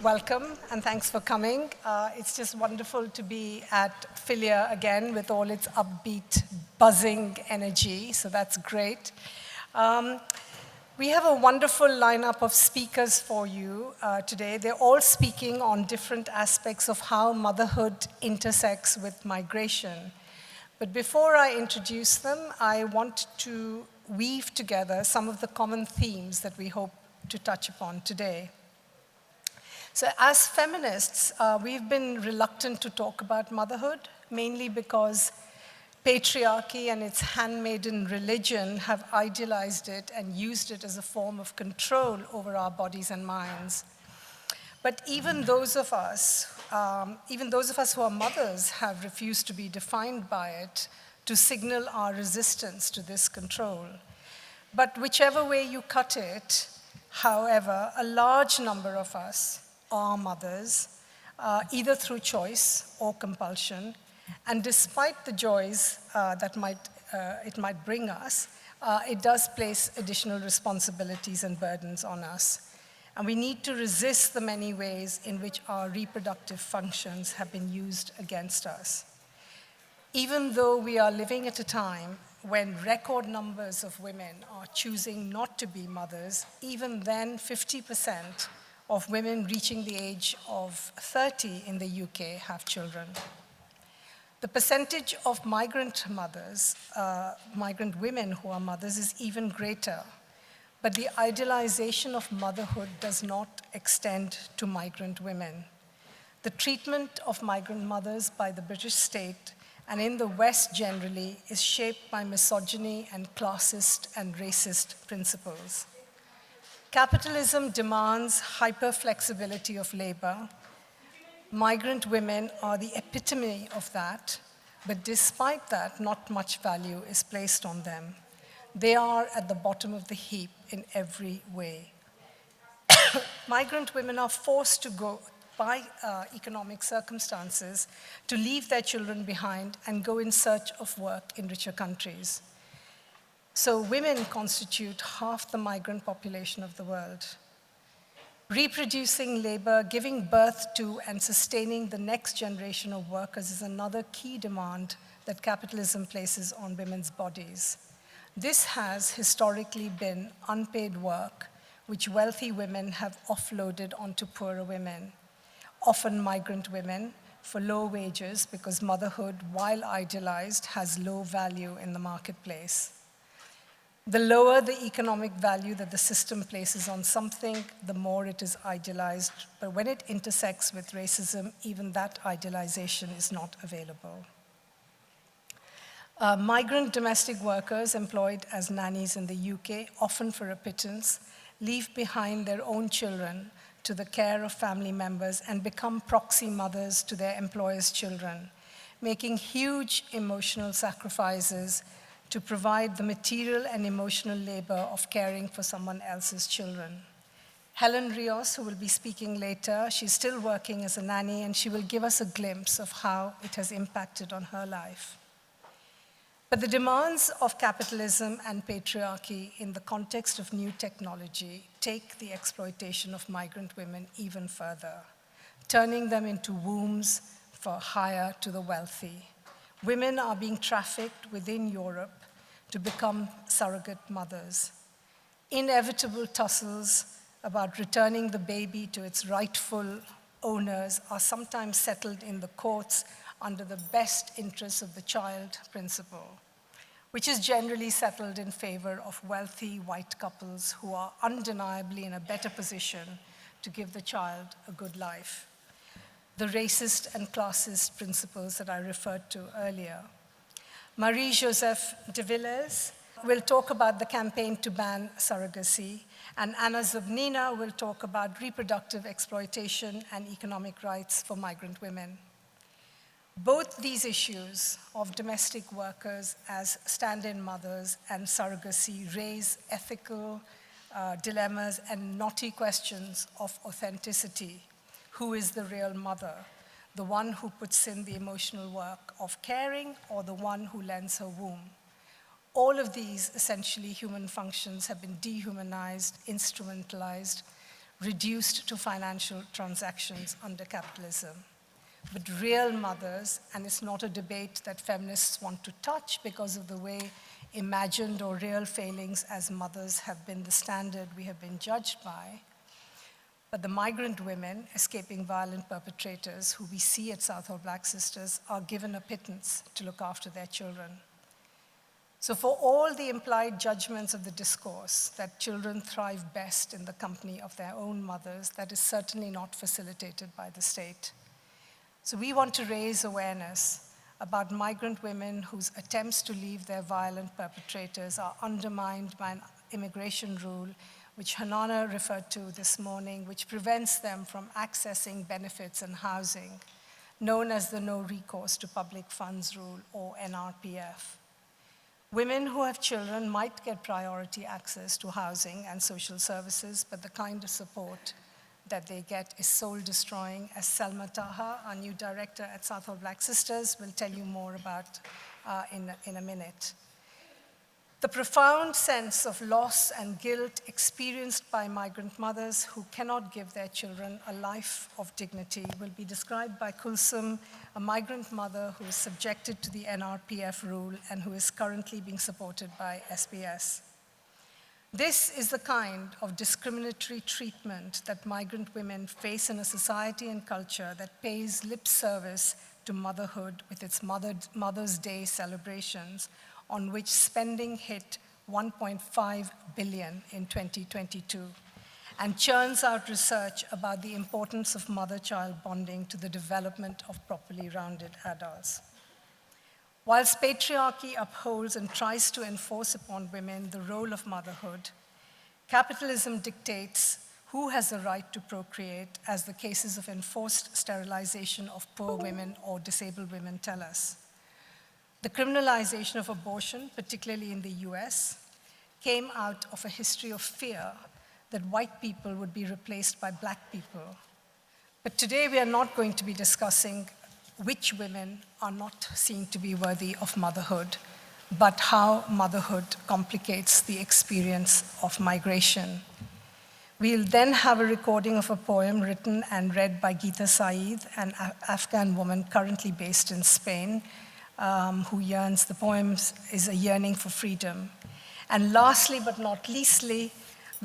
welcome and thanks for coming. It's just wonderful to be at FiLiA again with all its upbeat, buzzing energy, so that's great. We have a wonderful lineup of speakers for you today. They're all speaking on different aspects of how motherhood intersects with migration. But before I introduce them, I want to weave together some of the common themes that we hope to touch upon today. So as feminists, we've been reluctant to talk about motherhood, mainly because patriarchy and its handmaiden religion have idealized it and used it as a form of control over our bodies and minds. But even those of us who are mothers have refused to be defined by it to signal our resistance to this control. But whichever way you cut it, however, a large number of us are mothers, either through choice or compulsion. And despite the joys that it might bring us, it does place additional responsibilities and burdens on us. And we need to resist the many ways in which our reproductive functions have been used against us. Even though we are living at a time when record numbers of women are choosing not to be mothers, even then 50% of women reaching the age of 30 in the UK have children. The percentage of migrant mothers, migrant women who are mothers, is even greater. But the idealization of motherhood does not extend to migrant women. The treatment of migrant mothers by the British state and in the West generally is shaped by misogyny and classist and racist principles. Capitalism demands hyper-flexibility of labor. Migrant women are the epitome of that, but despite that, not much value is placed on them. They are at the bottom of the heap in every way. Migrant women are forced to go by economic circumstances to leave their children behind and go in search of work in richer countries. So women constitute half the migrant population of the world. Reproducing labor, giving birth to and sustaining the next generation of workers is another key demand that capitalism places on women's bodies. This has historically been unpaid work, which wealthy women have offloaded onto poorer women, often migrant women, for low wages because motherhood, while idealized, has low value in the marketplace. The lower the economic value that the system places on something, the more it is idealized. But when it intersects with racism, even that idealization is not available. Migrant domestic workers employed as nannies in the UK, often for a pittance, leave behind their own children to the care of family members and become proxy mothers to their employers' children, making huge emotional sacrifices to provide the material and emotional labor of caring for someone else's children. Helen Rios, who will be speaking later, she's still working as a nanny, and she will give us a glimpse of how it has impacted on her life. But the demands of capitalism and patriarchy in the context of new technology take the exploitation of migrant women even further, turning them into wombs for hire to the wealthy. Women are being trafficked within Europe to become surrogate mothers. Inevitable tussles about returning the baby to its rightful owners are sometimes settled in the courts under the best interests of the child principle, which is generally settled in favor of wealthy white couples who are undeniably in a better position to give the child a good life. The racist and classist principles that I referred to earlier. Marie-Josèphe de Villers will talk about the campaign to ban surrogacy, and Anna Zobina will talk about reproductive exploitation and economic rights for migrant women. Both these issues of domestic workers as stand-in mothers and surrogacy raise ethical dilemmas and knotty questions of authenticity. Who is the real mother? The one who puts in the emotional work of caring, or the one who lends her womb? All of these essentially human functions have been dehumanized, instrumentalized, reduced to financial transactions under capitalism. But real mothers, and it's not a debate that feminists want to touch because of the way imagined or real failings as mothers have been the standard we have been judged by, but the migrant women escaping violent perpetrators who we see at Southall Black Sisters are given a pittance to look after their children. So for all the implied judgments of the discourse that children thrive best in the company of their own mothers, that is certainly not facilitated by the state. So we want to raise awareness about migrant women whose attempts to leave their violent perpetrators are undermined by an immigration rule, which Hanana referred to this morning, which prevents them from accessing benefits and housing, known as the No Recourse to Public Funds Rule, or NRPF. Women who have children might get priority access to housing and social services, but the kind of support that they get is soul-destroying, as Selma Taha, our new director at Southall Black Sisters, will tell you more about in a minute. The profound sense of loss and guilt experienced by migrant mothers who cannot give their children a life of dignity will be described by Kulsum, a migrant mother who is subjected to the NRPF rule and who is currently being supported by SBS. This is the kind of discriminatory treatment that migrant women face in a society and culture that pays lip service to motherhood with its Mother's Day celebrations, on which spending hit 1.5 billion in 2022, and churns out research about the importance of mother-child bonding to the development of properly rounded adults. Whilst patriarchy upholds and tries to enforce upon women the role of motherhood, capitalism dictates who has the right to procreate, as the cases of enforced sterilization of poor women or disabled women tell us. The criminalization of abortion, particularly in the US, came out of a history of fear that white people would be replaced by black people. But today we are not going to be discussing which women are not seen to be worthy of motherhood, but how motherhood complicates the experience of migration. We'll then have a recording of a poem written and read by Gita Saeed, an Afghan woman currently based in Spain, who yearns, the poem is a yearning for freedom. And lastly, but not leastly,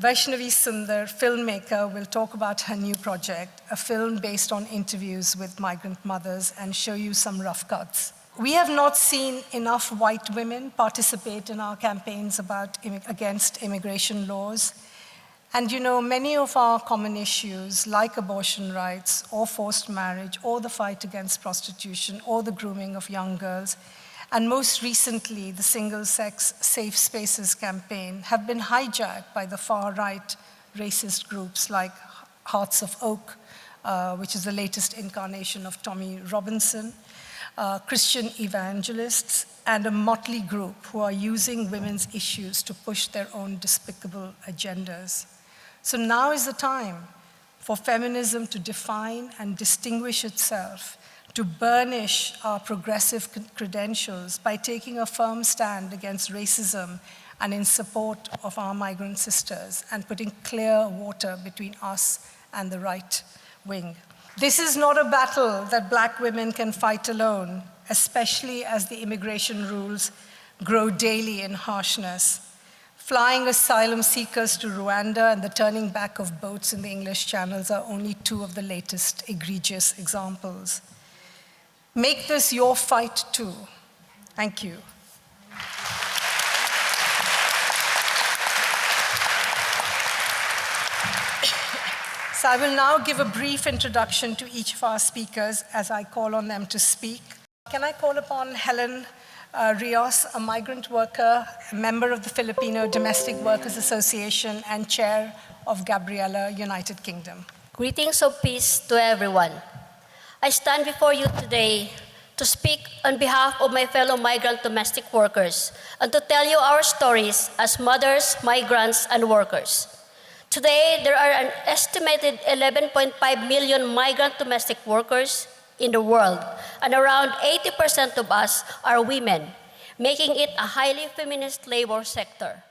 Vaishnavi Sundar, filmmaker, will talk about her new project, a film based on interviews with migrant mothers, and show you some rough cuts. We have not seen enough white women participate in our campaigns against immigration laws. And you know, many of our common issues, like abortion rights, or forced marriage, or the fight against prostitution, or the grooming of young girls, and most recently, the single-sex safe spaces campaign, have been hijacked by the far-right racist groups like Hearts of Oak, which is the latest incarnation of Tommy Robinson, Christian evangelists, and a motley group who are using women's issues to push their own despicable agendas. So now is the time for feminism to define and distinguish itself, to burnish our progressive credentials by taking a firm stand against racism and in support of our migrant sisters, and putting clear water between us and the right wing. This is not a battle that black women can fight alone, especially as the immigration rules grow daily in harshness. Flying asylum seekers to Rwanda and the turning back of boats in the English channels are only two of the latest egregious examples. Make this your fight too. Thank you. So I will now give a brief introduction to each of our speakers as I call on them to speak. Can I call upon Helen Rios, a migrant worker, a member of the Filipino Domestic Workers Association, and chair of Gabriela, United Kingdom. Greetings of peace to everyone. I stand before you today to speak on behalf of my fellow migrant domestic workers and to tell you our stories as mothers, migrants, and workers. Today, there are an estimated 11.5 million migrant domestic workers in the world, and around 80% of us are women, making it a highly feminist labor sector.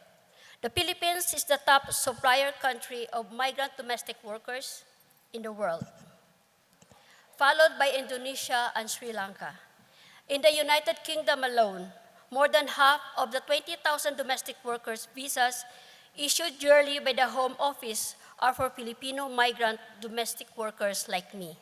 The Philippines is the top supplier country of migrant domestic workers in the world, followed by Indonesia and Sri Lanka. In the United Kingdom alone, more than half of the 20,000 domestic workers visas issued yearly by the Home Office are for Filipino migrant domestic workers like me.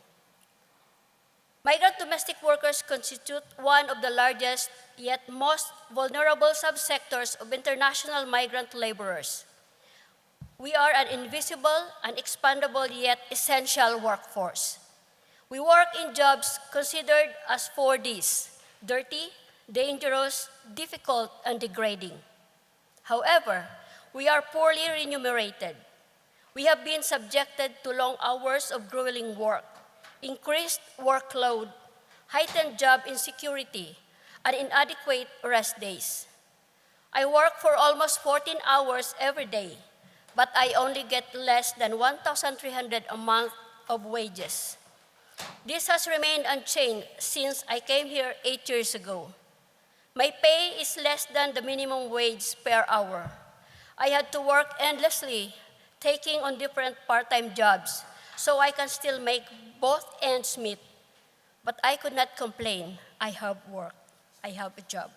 Migrant domestic workers constitute one of the largest yet most vulnerable subsectors of international migrant laborers. We are an invisible and expandable yet essential workforce. We work in jobs considered as 4Ds: dirty, dangerous, difficult, and degrading. However, we are poorly remunerated. We have been subjected to long hours of grueling work, increased workload, heightened job insecurity, and inadequate rest days. I work for almost 14 hours every day, but I only get less than 1,300 a month of wages. This has remained unchanged since I came here 8 years ago. My pay is less than the minimum wage per hour. I had to work endlessly, taking on different part-time jobs, so I can still make both ends meet. But I could not complain. I have work. I have a job.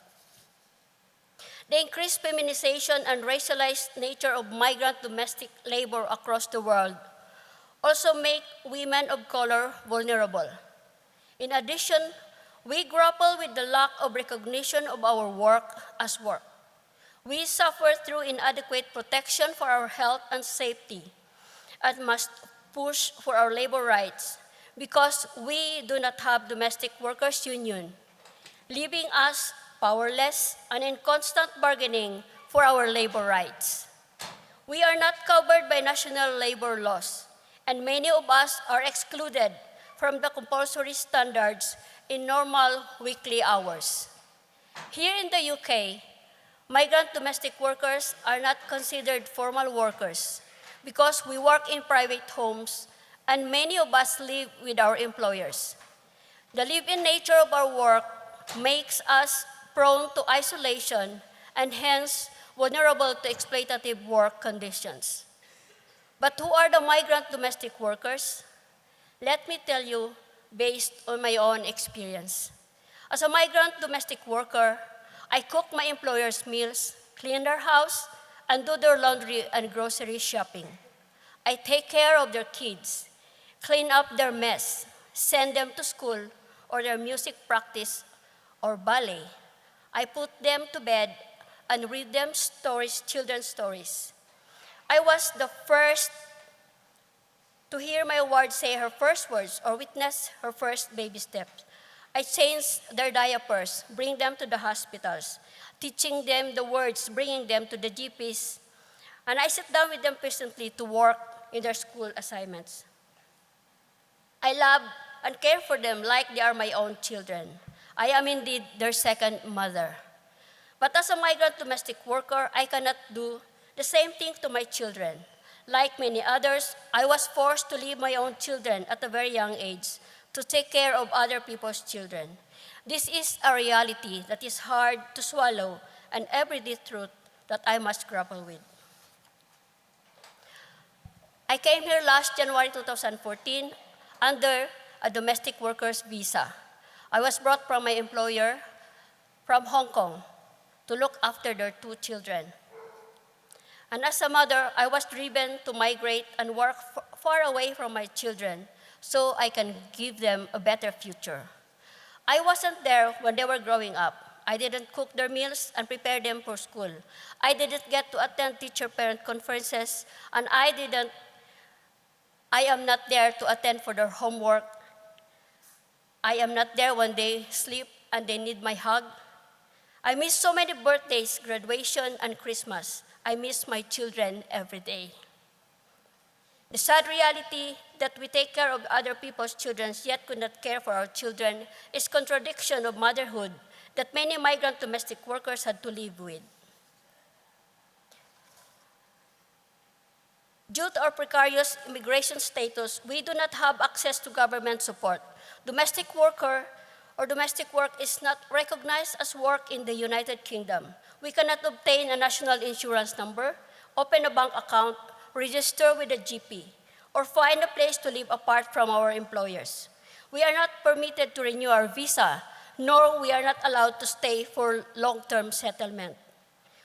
The increased feminization and racialized nature of migrant domestic labor across the world also make women of color vulnerable. In addition, we grapple with the lack of recognition of our work as work. We suffer through inadequate protection for our health and safety and must push for our labor rights because we do not have domestic workers' union, leaving us powerless and in constant bargaining for our labor rights. We are not covered by national labor laws, and many of us are excluded from the compulsory standards in normal weekly hours. Here in the UK, migrant domestic workers are not considered formal workers because we work in private homes and many of us live with our employers. The live-in nature of our work makes us prone to isolation and hence vulnerable to exploitative work conditions. But who are the migrant domestic workers? Let me tell you based on my own experience. As a migrant domestic worker, I cook my employers' meals, clean their house, and do their laundry and grocery shopping. I take care of their kids, clean up their mess, send them to school or their music practice or ballet. I put them to bed and read them stories, children's stories. I was the first to hear my ward say her first words or witness her first baby steps. I change their diapers, bring them to the hospitals, teaching them the words, bringing them to the GPs, and I sit down with them patiently to work in their school assignments. I love and care for them like they are my own children. I am indeed their second mother. But as a migrant domestic worker, I cannot do the same thing to my children. Like many others, I was forced to leave my own children at a very young age to take care of other people's children. This is a reality that is hard to swallow, an everyday truth that I must grapple with. I came here last January 2014 under a domestic worker's visa. I was brought from my employer from Hong Kong to look after their 2 children. And as a mother, I was driven to migrate and work far away from my children so I can give them a better future. I wasn't there when they were growing up. I didn't cook their meals and prepare them for school. I didn't get to attend teacher-parent conferences, and I am not there to attend for their homework. I am not there when they sleep and they need my hug. I miss so many birthdays, graduation, and Christmas. I miss my children every day. The sad reality that we take care of other people's children yet could not care for our children is contradiction of motherhood that many migrant domestic workers had to live with. Due to our precarious immigration status, we do not have access to government support. Domestic work is not recognized as work in the United Kingdom. We cannot obtain a national insurance number, open a bank account, register with a GP, or find a place to live apart from our employers. We are not permitted to renew our visa, nor we are not allowed to stay for long-term settlement.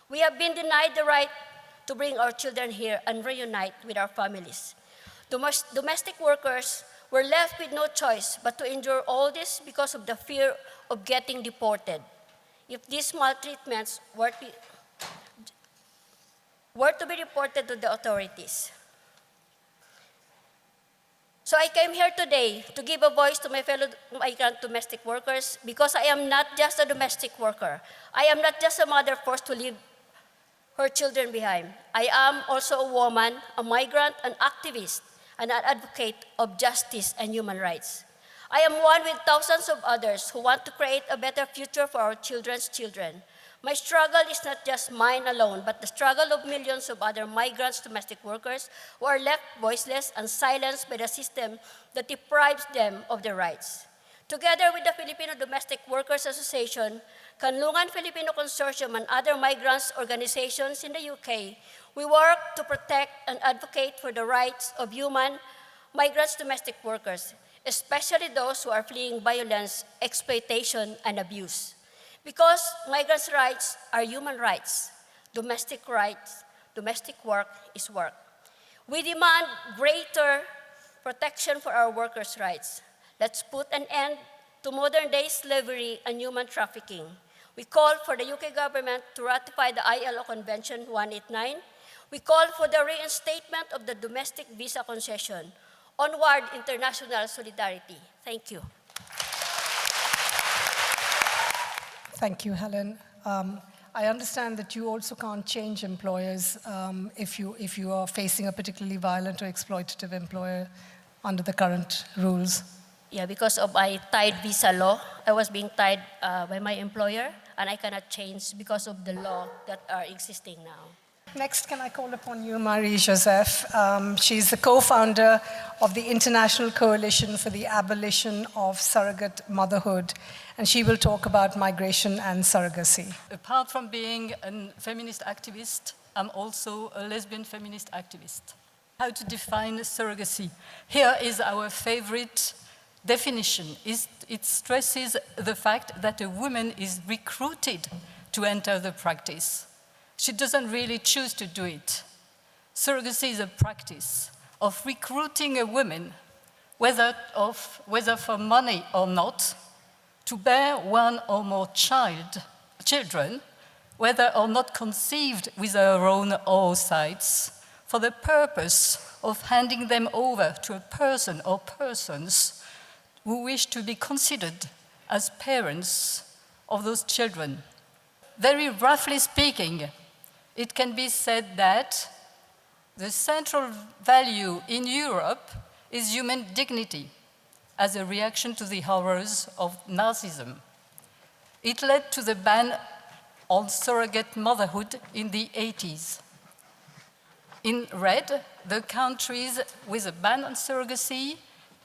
We have been denied the right to bring our children here and reunite with our families. Domestic workers were left with no choice but to endure all this because of the fear of getting deported. If these maltreatments were to be reported to the authorities. So I came here today to give a voice to my fellow migrant domestic workers because I am not just a domestic worker. I am not just a mother forced to leave her children behind. I am also a woman, a migrant, an activist, and an advocate of justice and human rights. I am one with thousands of others who want to create a better future for our children's children. My struggle is not just mine alone, but the struggle of millions of other migrants, domestic workers, who are left voiceless and silenced by the system that deprives them of their rights. Together with the Filipino Domestic Workers Association, Kanlungan Filipino Consortium, and other migrants organizations in the UK, we work to protect and advocate for the rights of human migrants, domestic workers, especially those who are fleeing violence, exploitation, and abuse. Because migrants' rights are human rights, domestic work is work. We demand greater protection for our workers' rights. Let's put an end to modern-day slavery and human trafficking. We call for the UK government to ratify the ILO Convention 189. We call for the reinstatement of the domestic visa concession. Onward, international solidarity. Thank you. Thank you, Helen. I understand that you also can't change employers if you are facing a particularly violent or exploitative employer under the current rules. Yeah, because of my tied visa law, I was being tied by my employer, and I cannot change because of the law that are existing now. Next, can I call upon you, Marie Josèphe? She's the co-founder of the International Coalition for the Abolition of Surrogate Motherhood, and she will talk about migration and surrogacy. Apart from being a feminist activist, I'm also a lesbian feminist activist. How to define surrogacy? Here is our favorite definition. It stresses the fact that a woman is recruited to enter the practice. She doesn't really choose to do it. Surrogacy is a practice of recruiting a woman, whether for money or not, to bear one or more children, whether or not conceived with her own oocytes, for the purpose of handing them over to a person or persons who wish to be considered as parents of those children. Very roughly speaking, it can be said that the central value in Europe is human dignity as a reaction to the horrors of Nazism. It led to the ban on surrogate motherhood in the 80s. In red, the countries with a ban on surrogacy.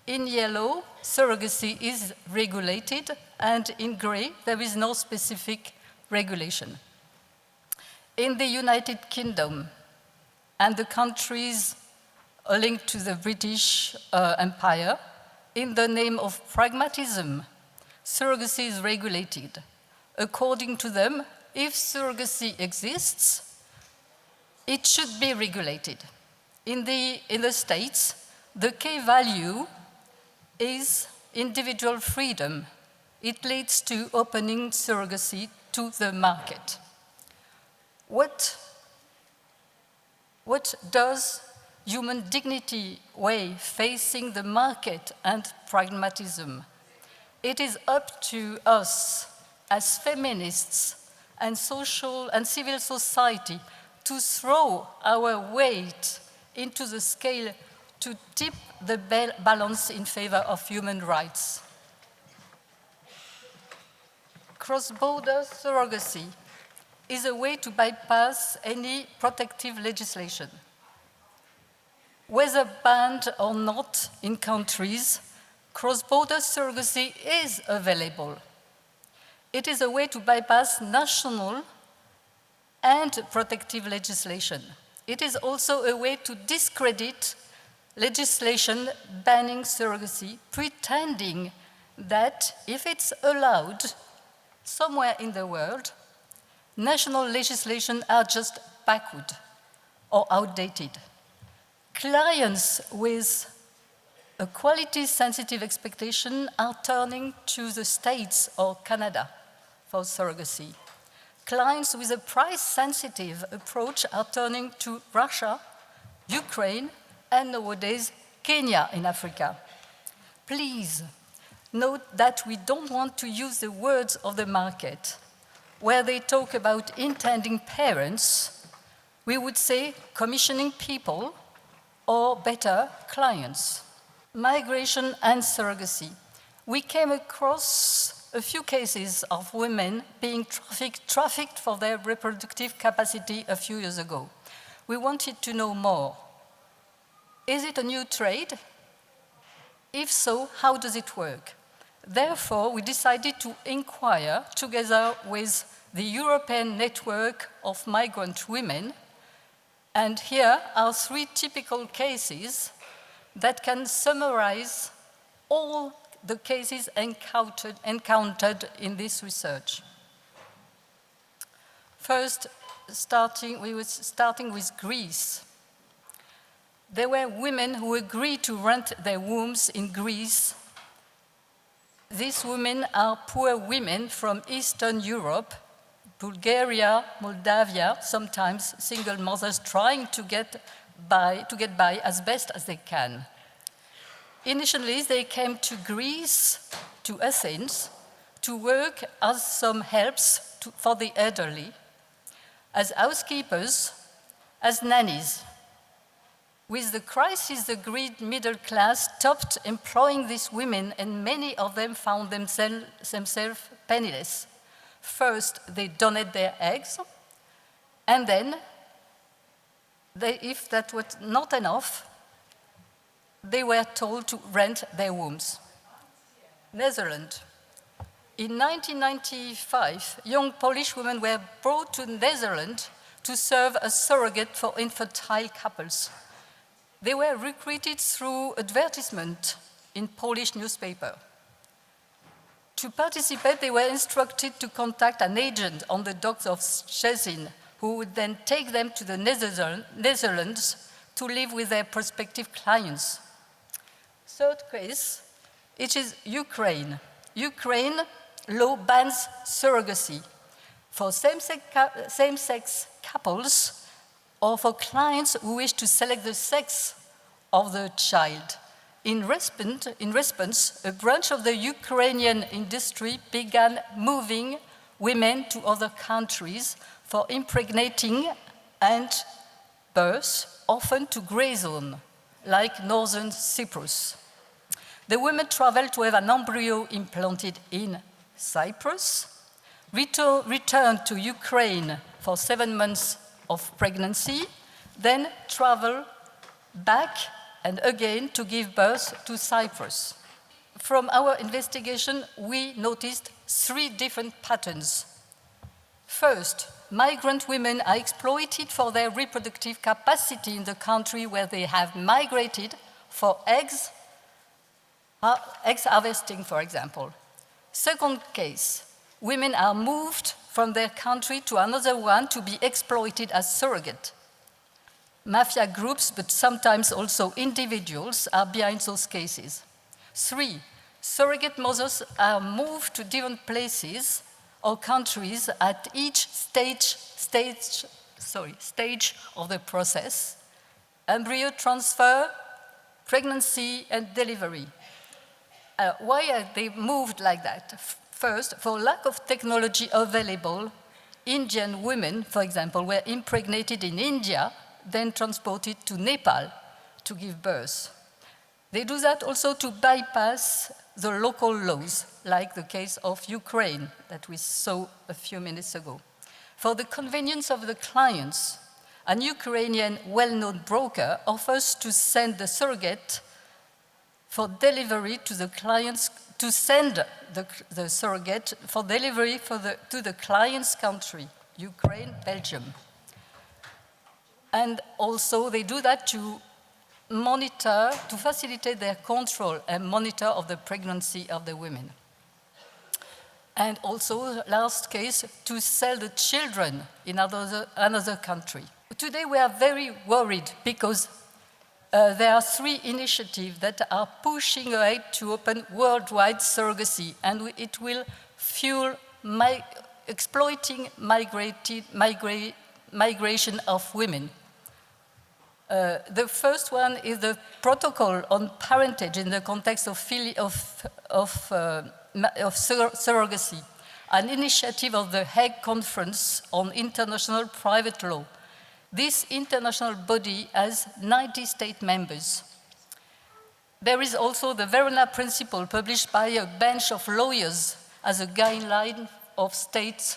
In yellow, surrogacy is regulated, and in gray, there is no specific regulation. In the United Kingdom and the countries linked to the British Empire, in the name of pragmatism, surrogacy is regulated. According to them, if surrogacy exists, it should be regulated. In the States, the key value is individual freedom. It leads to opening surrogacy to the market. What does human dignity weigh facing the market and pragmatism? It is up to us as feminists and social and civil society to throw our weight into the scale to tip the balance in favor of human rights. Cross-border surrogacy is a way to bypass any protective legislation. Whether banned or not in countries, cross-border surrogacy is available. It is a way to bypass national and protective legislation. it is also a way to discredit legislation banning surrogacy, pretending that if it's allowed somewhere in the world, national legislation are just backward or outdated. Clients with a quality-sensitive expectation are turning to the States or Canada for surrogacy. Clients with a price-sensitive approach are turning to Russia, Ukraine, and nowadays Kenya in Africa. Please note that we don't want to use the words of the market. Where they talk about intending parents, we would say commissioning people, or better, clients. Migration and surrogacy. We came across a few cases of women being trafficked for their reproductive capacity a few years ago. We wanted to know more. Is it a new trade? If so, how does it work? Therefore, we decided to inquire together with the European Network of Migrant Women, and here are 3 typical cases that can summarize all the cases encountered in this research. First, we were starting with Greece. There were women who agreed to rent their wombs in Greece. These women are poor women from Eastern Europe, Bulgaria, Moldavia, sometimes single mothers trying to get by as best as they can. Initially, they came to Greece, to Athens, to work as some helps for the elderly, as housekeepers, as nannies. With the crisis, the Greek middle class stopped employing these women, and many of them found themselves penniless. First, they donate their eggs, and then, if that was not enough, they were told to rent their wombs. Netherlands. In 1995, young Polish women were brought to Netherlands to serve as surrogate for infertile couples. They were recruited through advertisement in Polish newspaper. To participate, they were instructed to contact an agent on the docks of Szczecin, who would then take them to the Netherlands to live with their prospective clients. Third case, it is Ukraine. Ukraine law bans surrogacy for same-sex couples or for clients who wish to select the sex of the child. In response, a branch of the Ukrainian industry began moving women to other countries for impregnating and birth, often to grey zone, like northern Cyprus. The women traveled to have an embryo implanted in Cyprus, returned to Ukraine for 7 months of pregnancy, then travel back and again to give birth to Cyprus. From our investigation, we noticed 3 different patterns. First, migrant women are exploited for their reproductive capacity in the country where they have migrated for eggs harvesting, for example. Second case, women are moved from their country to another one to be exploited as surrogate. Mafia groups, but sometimes also individuals, are behind those cases. 3, surrogate mothers are moved to different places or countries at each stage of the process: embryo transfer, pregnancy, and delivery. Why are they moved like that? First, for lack of technology available, Indian women, for example, were impregnated in India, then transported to Nepal to give birth. They do that also to bypass the local laws, like the case of Ukraine that we saw a few minutes ago. For the convenience of the clients, an Ukrainian well-known broker offers to send the surrogate for delivery to the clients, to send the surrogate for delivery to the client's country, Ukraine, Belgium. And also they do that to monitor, to facilitate their control and monitor of the pregnancy of the women. And also, last case, to sell the children in another country. Today we are very worried because there are 3 initiatives that are pushing ahead to open worldwide surrogacy, and it will fuel exploiting migration of women. The first one is the protocol on parentage in the context of surrogacy, an initiative of the Hague Conference on International Private Law. This international body has 90 state members. There is also the Verona Principle, published by a bench of lawyers as a guideline of state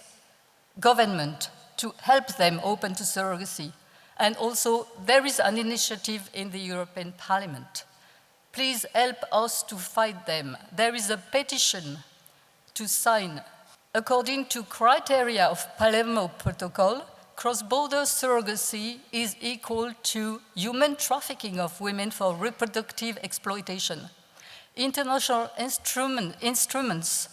government to help them open to surrogacy. And also, there is an initiative in the European Parliament. Please help us to fight them. There is a petition to sign. According to criteria of Palermo Protocol, cross-border surrogacy is equal to human trafficking of women for reproductive exploitation. International instruments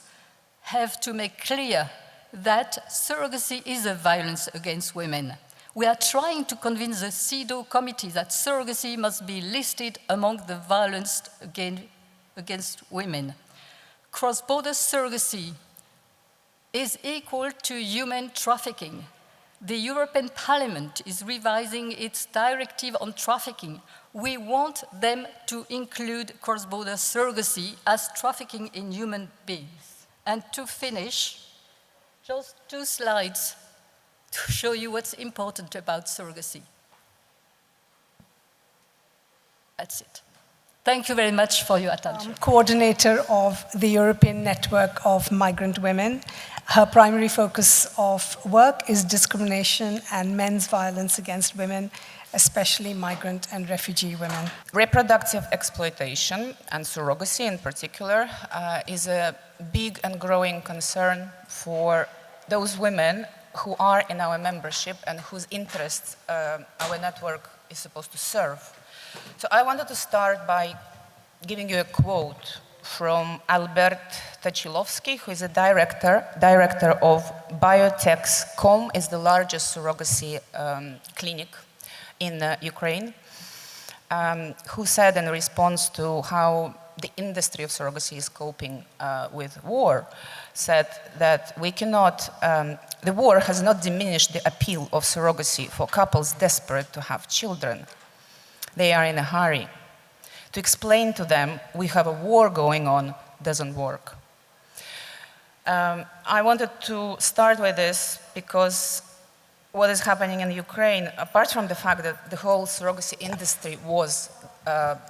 have to make clear that surrogacy is a violence against women. We are trying to convince the CEDAW committee that surrogacy must be listed among the violence against women. Cross-border surrogacy is equal to human trafficking. The European Parliament is revising its directive on trafficking. We want them to include cross-border surrogacy as trafficking in human beings. And to finish, just 2 slides to show you what's important about surrogacy. That's it. Thank you very much for your attention. Coordinator of the European Network of Migrant Women. Her primary focus of work is discrimination and men's violence against women, especially migrant and refugee women. Reproductive exploitation, and surrogacy in particular, is a big and growing concern for those women who are in our membership and whose interests our network is supposed to serve. So I wanted to start by giving you a quote from Albert Tachilovsky, who is a director of Biotech.com, is the largest surrogacy clinic in Ukraine, who said in response to how the industry of surrogacy is coping with war, said that we cannot, the war has not diminished the appeal of surrogacy for couples desperate to have children. They are in a hurry. To explain to them we have a war going on doesn't work. I wanted to start with this because what is happening in Ukraine, apart from the fact that the whole surrogacy industry was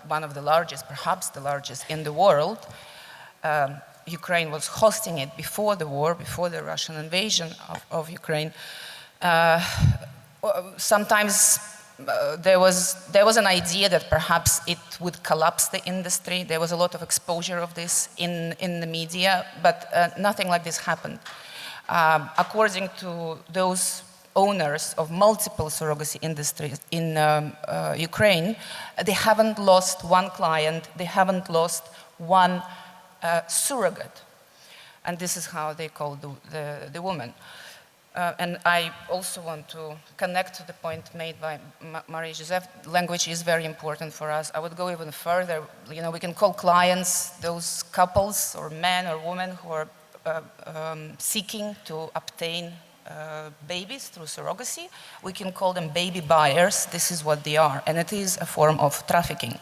one of the largest, perhaps the largest in the world, Ukraine was hosting it before the war, before the Russian invasion of Ukraine. Sometimes there was an idea that perhaps it would collapse the industry. There was a lot of exposure of this in the media, but nothing like this happened. According to those owners of multiple surrogacy industries in Ukraine, they haven't lost one client, they haven't lost one surrogate. And this is how they call the woman. And I also want to connect to the point made by Marie-Joseph. Language is very important for us. I would go even further. You know, we can call clients those couples or men or women who are seeking to obtain babies through surrogacy. We can call them baby buyers. This is what they are, and it is a form of trafficking.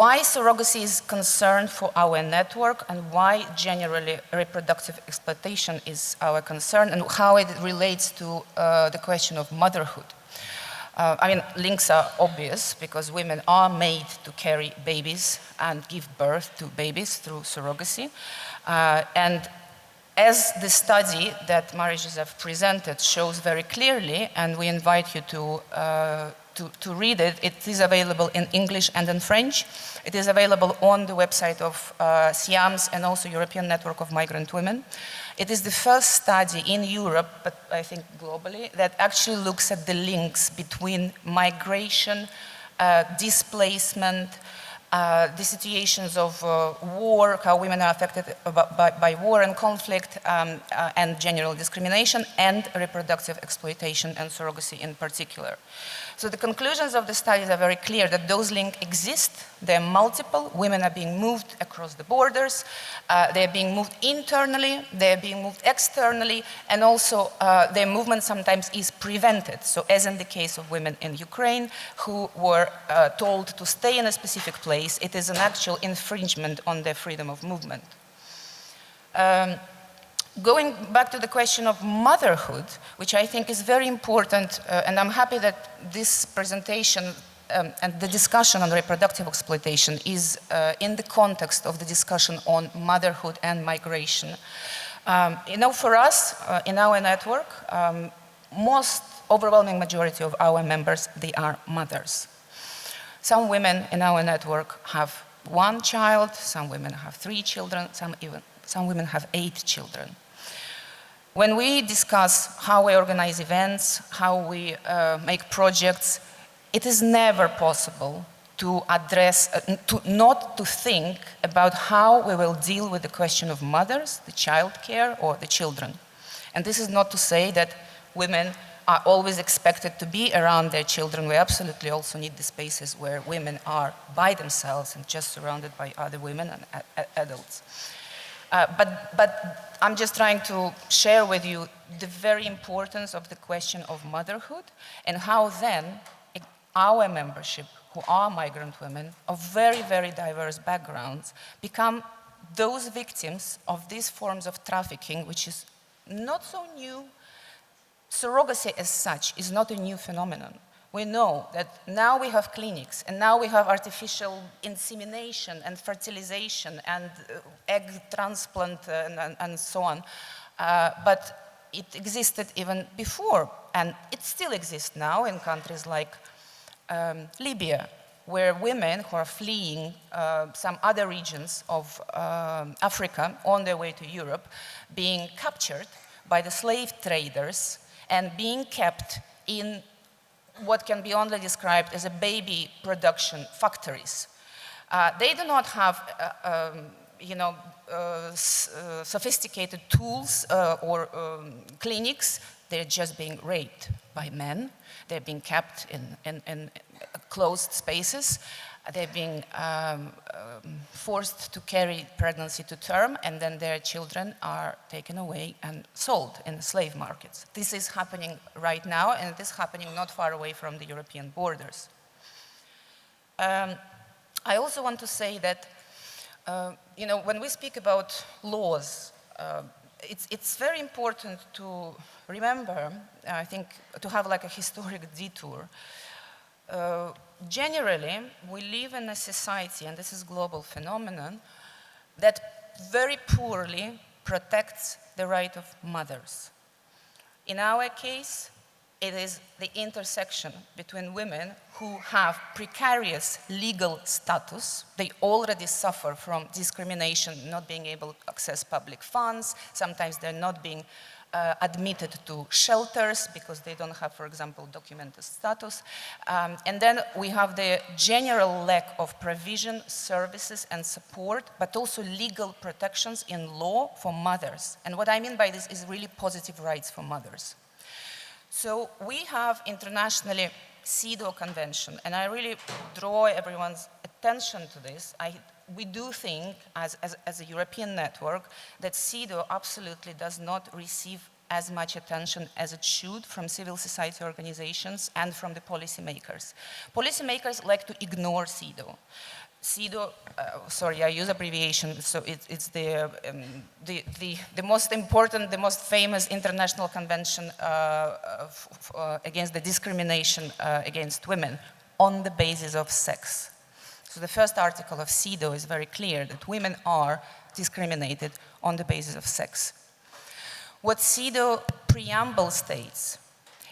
Why surrogacy is concerned for our network and why generally reproductive exploitation is our concern and how it relates to the question of motherhood. I mean, links are obvious because women are made to carry babies and give birth to babies through surrogacy. And as the study that Marie-Joseph presented shows very clearly, and we invite you to to read it, it is available in English and in French. It is available on the website of SIAMS and also European Network of Migrant Women. It is the first study in Europe, but I think globally, that actually looks at the links between migration, displacement, the situations of war, how women are affected by war and conflict, and general discrimination, and reproductive exploitation and surrogacy in particular. So the conclusions of the studies are very clear that those links exist. They're multiple. Women are being moved across the borders. They're being moved internally. They're being moved externally. And also their movement sometimes is prevented. So as in the case of women in Ukraine who were told to stay in a specific place, it is an actual infringement on their freedom of movement. Going back to the question of motherhood, which I think is very important, and I'm happy that this presentation and the discussion on reproductive exploitation is in the context of the discussion on motherhood and migration. You know, for us, in our network, most overwhelming majority of our members, they are mothers. Some women in our network have 1 child, some women have 3 children, some women have 8 children. When we discuss how we organize events, how we make projects, it is never possible to address, not to think about how we will deal with the question of mothers, the child care, or the children. And this is not to say that women are always expected to be around their children. We absolutely also need the spaces where women are by themselves and just surrounded by other women and adults. But I'm just trying to share with you the very importance of the question of motherhood and how then our membership, who are migrant women of very, very diverse backgrounds, become those victims of these forms of trafficking, which is not so new. Surrogacy as such is not a new phenomenon. We know that now we have clinics, and now we have artificial insemination and fertilization and egg transplant and so on. But it existed even before, and it still exists now in countries like Libya, where women who are fleeing some other regions of Africa on their way to Europe, being captured by the slave traders and being kept in what can be only described as a baby production factories. They do not have, sophisticated tools or clinics. They're just being raped by men. They're being kept in closed spaces. They're being forced to carry pregnancy to term, and then their children are taken away and sold in the slave markets. This is happening right now, and it is happening not far away from the European borders. I also want to say that, when we speak about laws, it's very important to remember, I think, to have like a historic detour. Generally, we live in a society, and this is a global phenomenon, that very poorly protects the right of mothers. In our case, it is the intersection between women who have precarious legal status. They already suffer from discrimination, not being able to access public funds. Sometimes they're not being admitted to shelters because they don't have, for example, documented status. And then we have the general lack of provision, services, and support, but also legal protections in law for mothers. And what I mean by this is really positive rights for mothers. So we have internationally CEDAW Convention, and I really draw everyone's attention to this. We do think, as a European network, that CEDAW absolutely does not receive as much attention as it should from civil society organizations and from the policymakers. Policymakers like to ignore CEDAW. CEDAW, sorry, I use abbreviation, so it's the most important, the most famous international convention against the discrimination against women on the basis of sex. So the first article of CEDAW is very clear that women are discriminated on the basis of sex. What CEDAW preamble states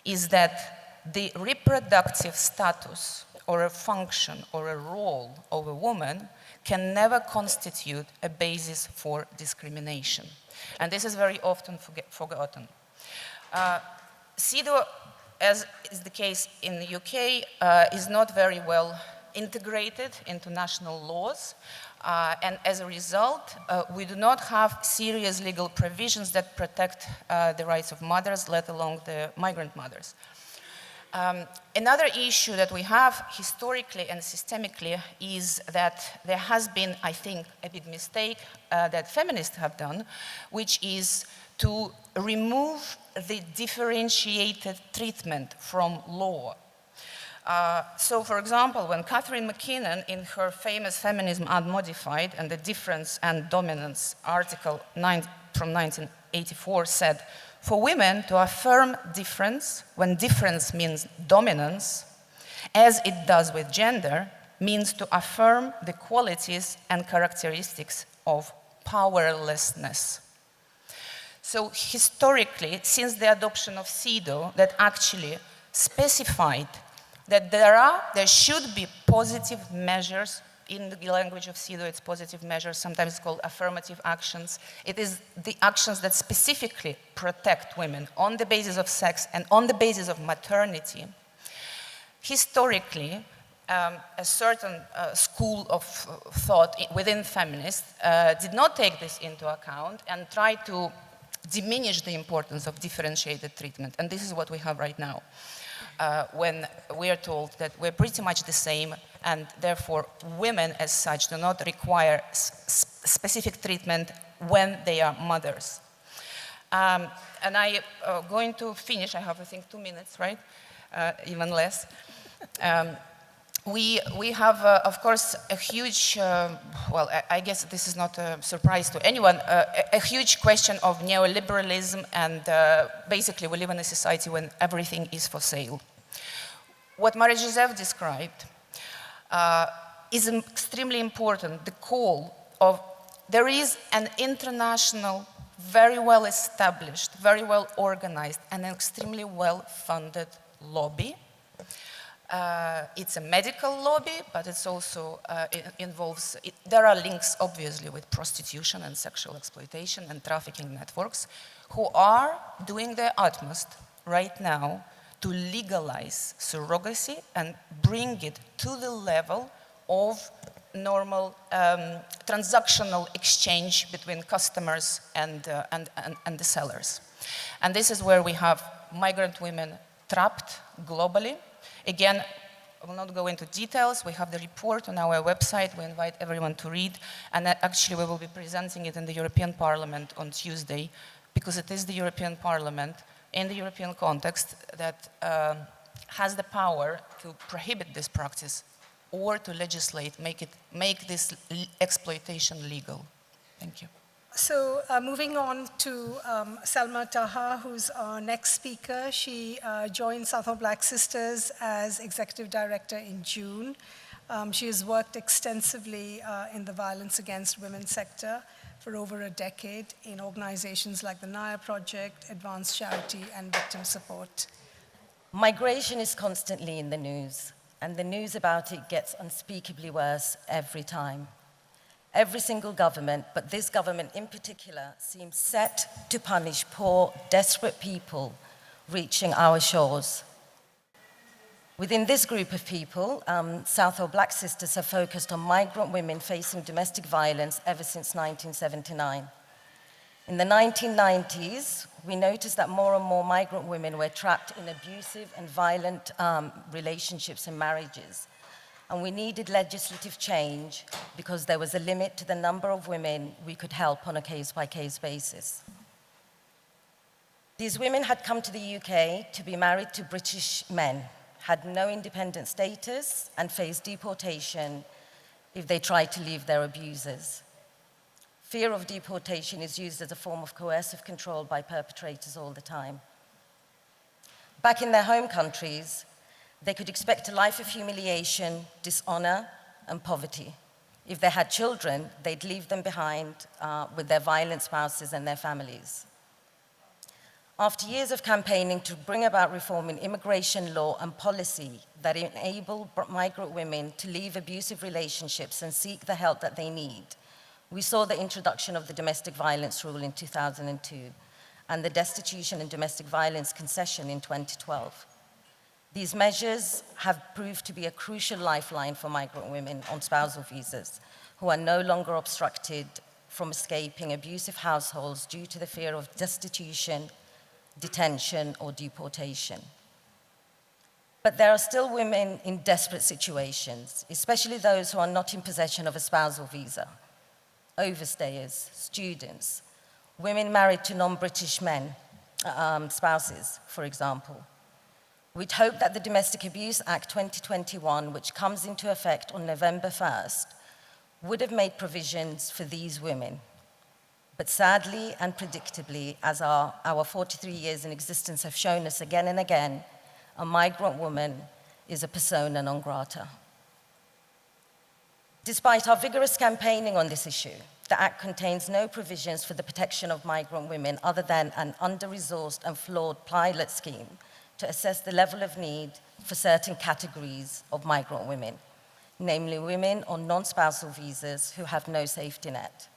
is that the reproductive status or a function or a role of a woman can never constitute a basis for discrimination. And this is very often forgotten. CEDAW, as is the case in the UK, is not very well integrated into national laws. And as a result, we do not have serious legal provisions that protect the rights of mothers, let alone the migrant mothers. Another issue that we have historically and systemically is that there has been, I think, a big mistake that feminists have done, which is to remove the differentiated treatment from law. So, for example, when Catherine McKinnon, in her famous Feminism Unmodified and the Difference and Dominance article from 1984 said, for women to affirm difference, when difference means dominance, as it does with gender, means to affirm the qualities and characteristics of powerlessness. So historically, since the adoption of CEDAW, that actually specified that there should be positive measures. In the language of CEDAW, it's positive measures, sometimes called affirmative actions. It is the actions that specifically protect women on the basis of sex and on the basis of maternity. Historically, a certain school of thought within feminists did not take this into account and tried to diminish the importance of differentiated treatment. And this is what we have right now. When we are told that we're pretty much the same, and therefore women as such do not require specific treatment when they are mothers. And I'm going to finish, I have I think 2 minutes, right? Even less. We have, of course, a huge, well, I guess this is not a surprise to anyone, a huge question of neoliberalism, and basically we live in a society when everything is for sale. What Josèphe described is extremely important, the call of, there is an international, very well established, very well organized, and extremely well funded lobby. It's a medical lobby, but it's also there are links obviously with prostitution and sexual exploitation and trafficking networks who are doing their utmost right now to legalize surrogacy and bring it to the level of normal transactional exchange between customers and the sellers. And this is where we have migrant women trapped globally. Again, I will not go into details. We have the report on our website. We invite everyone to read. And actually, we will be presenting it in the European Parliament on Tuesday, because it is the European Parliament, in the European context, that has the power to prohibit this practice or to legislate, make this exploitation legal. Thank you. So moving on to Selma Taha, who's our next speaker. She joined Southern Black Sisters as executive director in June. She has worked extensively in the violence against women sector for over a decade in organizations like the Naya Project, Advanced Charity, and Victim Support. Migration is constantly in the news, and the news about it gets unspeakably worse every time. Every single government, but this government in particular, seems set to punish poor, desperate people reaching our shores. Within this group of people, Southall Black Sisters have focused on migrant women facing domestic violence ever since 1979. In the 1990s, we noticed that more and more migrant women were trapped in abusive and violent relationships and marriages. And we needed legislative change because there was a limit to the number of women we could help on a case-by-case basis. These women had come to the UK to be married to British men, had no independent status, and faced deportation if they tried to leave their abusers. Fear of deportation is used as a form of coercive control by perpetrators all the time. Back in their home countries, they could expect a life of humiliation, dishonor, and poverty. If they had children, they'd leave them behind with their violent spouses and their families. After years of campaigning to bring about reform in immigration law and policy that enable migrant women to leave abusive relationships and seek the help that they need, we saw the introduction of the domestic violence rule in 2002 and the destitution and domestic violence concession in 2012. These measures have proved to be a crucial lifeline for migrant women on spousal visas who are no longer obstructed from escaping abusive households due to the fear of destitution, detention, or deportation. But there are still women in desperate situations, especially those who are not in possession of a spousal visa, overstayers, students, women married to non-British men, spouses, for example. We'd hope that the Domestic Abuse Act 2021, which comes into effect on November 1st, would have made provisions for these women. But sadly and predictably, as our 43 years in existence have shown us again and again, a migrant woman is a persona non grata. Despite our vigorous campaigning on this issue, the Act contains no provisions for the protection of migrant women other than an under-resourced and flawed pilot scheme to assess the level of need for certain categories of migrant women, namely women on non-spousal visas who have no safety net.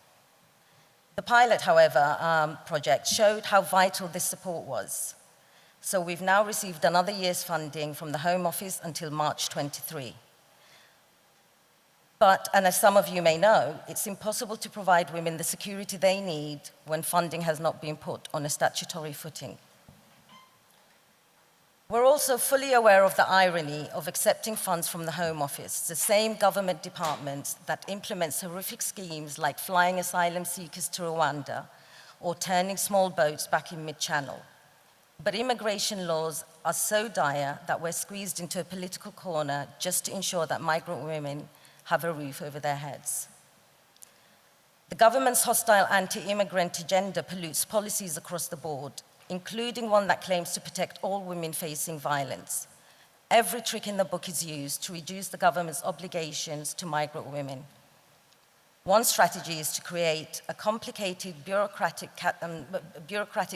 The pilot, however, project showed how vital this support was. So we've now received another year's funding from the Home Office until March 23. But, and as some of you may know, it's impossible to provide women the security they need when funding has not been put on a statutory footing. We're also fully aware of the irony of accepting funds from the Home Office, the same government department that implements horrific schemes like flying asylum seekers to Rwanda or turning small boats back in mid-channel. But immigration laws are so dire that we're squeezed into a political corner just to ensure that migrant women have a roof over their heads. The government's hostile anti-immigrant agenda pollutes policies across the board, including one that claims to protect all women facing violence. Every trick in the book is used to reduce the government's obligations to migrant women. One strategy is to create a complicated bureaucratic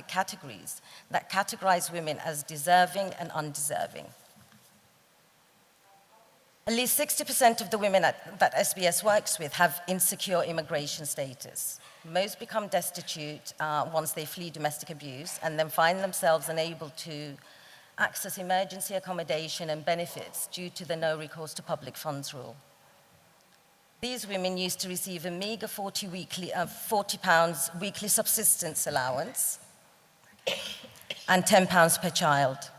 categories that categorize women as deserving and undeserving. At least 60% of the women that SBS works with have insecure immigration status. Most become destitute once they flee domestic abuse and then find themselves unable to access emergency accommodation and benefits due to the no recourse to public funds rule. These women used to receive a meager £40 weekly subsistence allowance and £10 per child.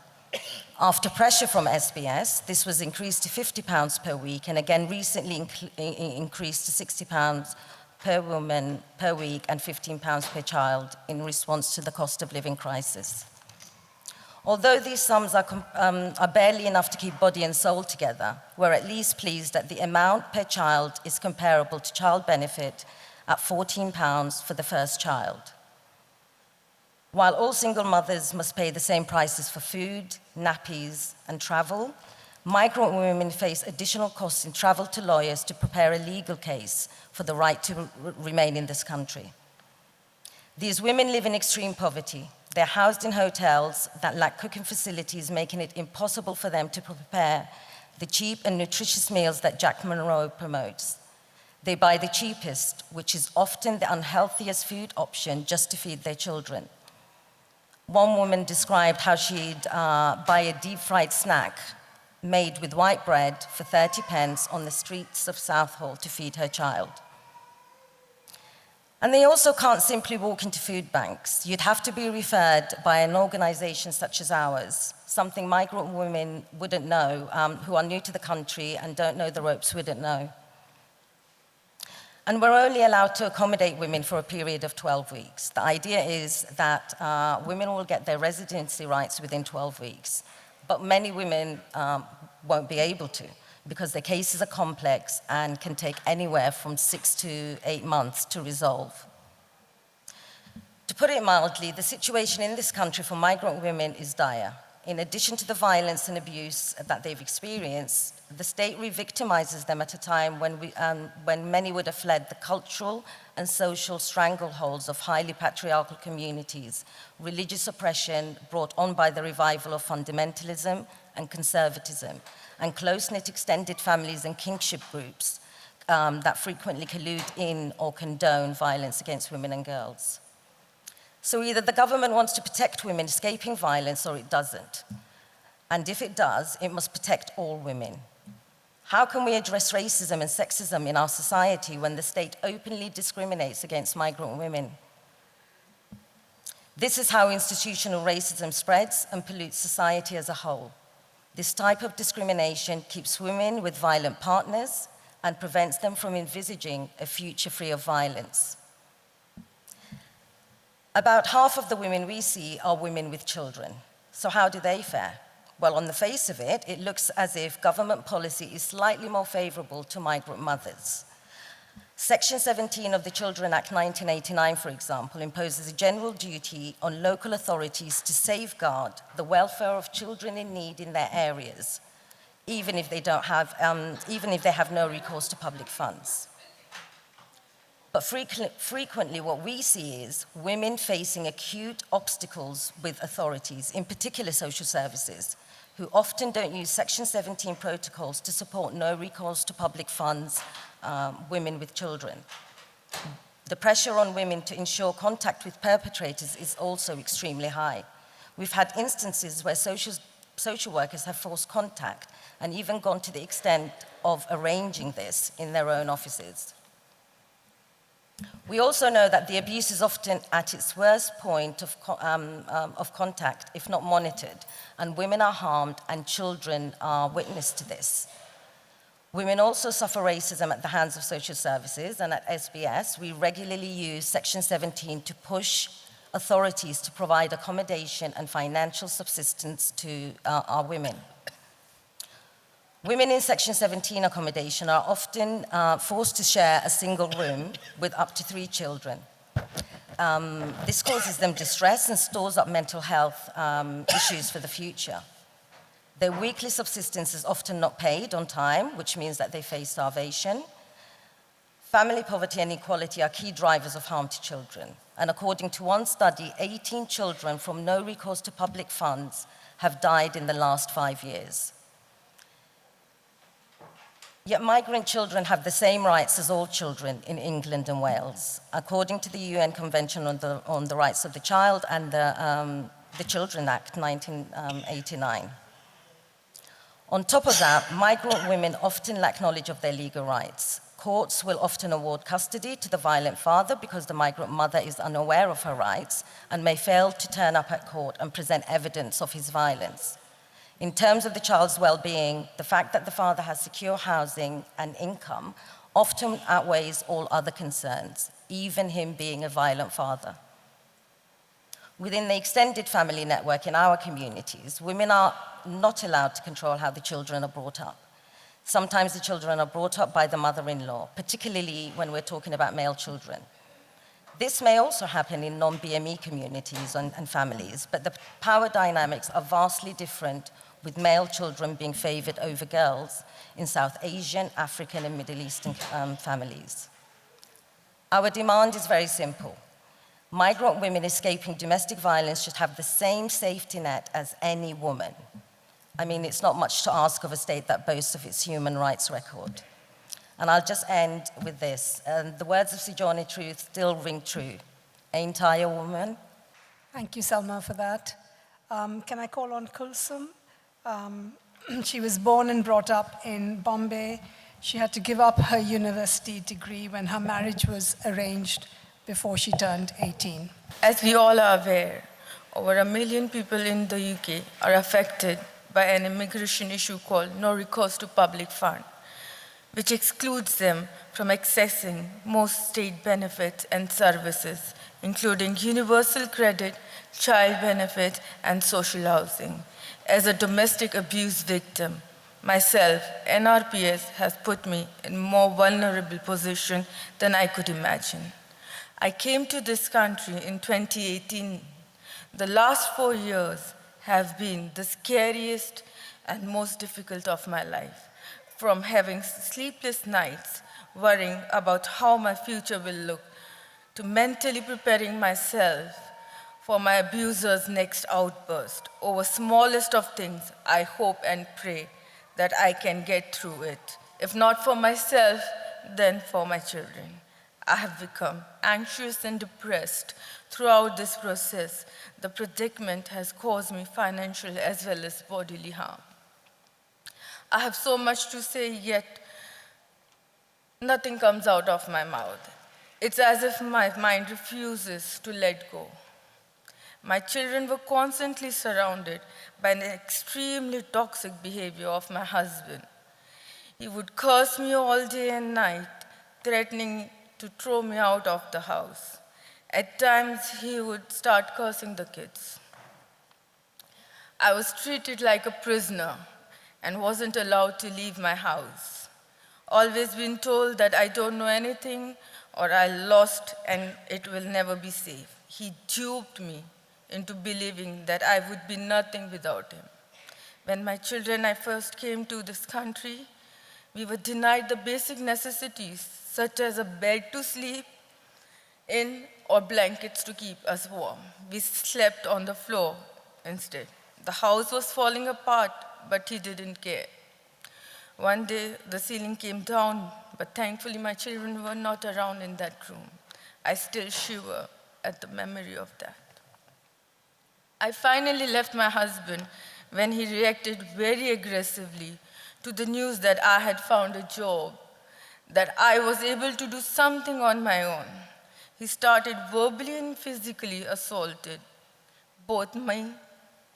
After pressure from SBS, this was increased to £50 per week and again recently increased to £60 per woman per week and £15 per child in response to the cost of living crisis. Although these sums are barely enough to keep body and soul together, we're at least pleased that the amount per child is comparable to child benefit at £14 for the first child. While all single mothers must pay the same prices for food, nappies, and travel, migrant women face additional costs in travel to lawyers to prepare a legal case for the right to remain in this country. These women live in extreme poverty. They're housed in hotels that lack cooking facilities, making it impossible for them to prepare the cheap and nutritious meals that Jack Monroe promotes. They buy the cheapest, which is often the unhealthiest food option, just to feed their children. One woman described how she'd buy a deep-fried snack made with white bread for 30 pence on the streets of Southall to feed her child. And they also can't simply walk into food banks. You'd have to be referred by an organization such as ours, something migrant women wouldn't know, who are new to the country and don't know the ropes wouldn't know. And we're only allowed to accommodate women for a period of 12 weeks. The idea is that women will get their residency rights within 12 weeks, but many women won't be able to because their cases are complex and can take anywhere from 6 to 8 months to resolve. To put it mildly, the situation in this country for migrant women is dire. in addition to the violence and abuse that they've experienced, the state re-victimizes them at a time when many would have fled the cultural and social strangleholds of highly patriarchal communities, religious oppression brought on by the revival of fundamentalism and conservatism, and close-knit extended families and kinship groups that frequently collude in or condone violence against women and girls. So either the government wants to protect women escaping violence or it doesn't. And if it does, it must protect all women. How can we address racism and sexism in our society when the state openly discriminates against migrant women? This is how institutional racism spreads and pollutes society as a whole. This type of discrimination keeps women with violent partners and prevents them from envisaging a future free of violence. About half of the women we see are women with children. So how do they fare? Well, on the face of it, it looks as if government policy is slightly more favorable to migrant mothers. Section 17 of the Children Act 1989, for example, imposes a general duty on local authorities to safeguard the welfare of children in need in their areas, even if they have no recourse to public funds. But frequently what we see is women facing acute obstacles with authorities, in particular social services, who often don't use Section 17 protocols to support no recourse to public funds women with children. The pressure on women to ensure contact with perpetrators is also extremely high. We've had instances where social workers have forced contact and even gone to the extent of arranging this in their own offices. We also know that the abuse is often at its worst point of contact, if not monitored, and women are harmed and children are witness to this. Women also suffer racism at the hands of social services, and at SBS, we regularly use Section 17 to push authorities to provide accommodation and financial subsistence to our women. Women in Section 17 accommodation are often forced to share a single room with up to 3 children. This causes them distress and stores up mental health issues for the future. Their weekly subsistence is often not paid on time, which means that they face starvation. Family poverty and inequality are key drivers of harm to children. And according to one study, 18 children from no recourse to public funds have died in the last 5 years. Yet migrant children have the same rights as all children in England and Wales, according to the UN Convention on the Rights of the Child and the Children Act 1989. On top of that, migrant women often lack knowledge of their legal rights. Courts will often award custody to the violent father because the migrant mother is unaware of her rights and may fail to turn up at court and present evidence of his violence. In terms of the child's well-being, the fact that the father has secure housing and income often outweighs all other concerns, even him being a violent father. Within the extended family network in our communities, women are not allowed to control how the children are brought up. Sometimes the children are brought up by the mother-in-law, particularly when we're talking about male children. This may also happen in non-BME communities and families, but the power dynamics are vastly different, with male children being favored over girls in South Asian, African, and Middle Eastern families. Our demand is very simple. Migrant women escaping domestic violence should have the same safety net as any woman. I mean, it's not much to ask of a state that boasts of its human rights record. And I'll just end with this. The words of Sojourner Truth still ring true. Ain't I a woman? Thank you, Selma, for that. Can I call on Kulsum? She was born and brought up in Bombay. She had to give up her university degree when her marriage was arranged before she turned 18. As we all are aware, over 1 million people in the UK are affected by an immigration issue called no recourse to public fund, which excludes them from accessing most state benefits and services, including universal credit, child benefit, and social housing. As a domestic abuse victim, myself, NRPS has put me in a more vulnerable position than I could imagine. I came to this country in 2018. The last 4 years have been the scariest and most difficult of my life, from having sleepless nights, worrying about how my future will look, to mentally preparing myself for my abuser's next outburst. Over smallest of things, I hope and pray that I can get through it. If not for myself, then for my children. I have become anxious and depressed throughout this process. The predicament has caused me financial as well as bodily harm. I have so much to say, yet nothing comes out of my mouth. It's as if my mind refuses to let go. My children were constantly surrounded by an extremely toxic behavior of my husband. He would curse me all day and night, threatening to throw me out of the house. At times, he would start cursing the kids. I was treated like a prisoner and wasn't allowed to leave my house. Always been told that I don't know anything or I lost and it will never be safe. He duped me into believing that I would be nothing without him. When my children and I first came to this country, we were denied the basic necessities such as a bed to sleep in or blankets to keep us warm. We slept on the floor instead. The house was falling apart, but he didn't care. One day, the ceiling came down, but thankfully my children were not around in that room. I still shiver at the memory of that. I finally left my husband when he reacted very aggressively to the news that I had found a job, that I was able to do something on my own. He started verbally and physically assaulted both me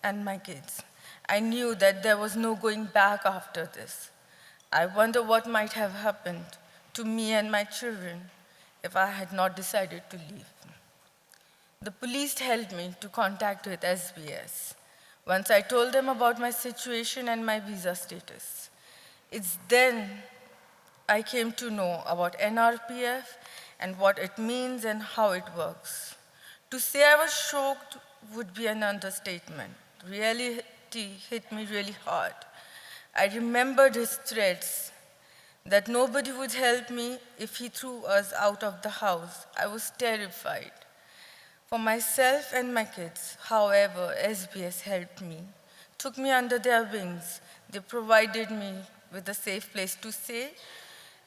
and my kids. I knew that there was no going back after this. I wonder what might have happened to me and my children if I had not decided to leave. The police helped me to contact with SBS. Once I told them about my situation and my visa status, it's then I came to know about NRPF and what it means and how it works. To say I was shocked would be an understatement. Reality hit me really hard. I remembered his threats that nobody would help me if he threw us out of the house. I was terrified for myself and my kids. However, SBS helped me, took me under their wings. They provided me with a safe place to stay,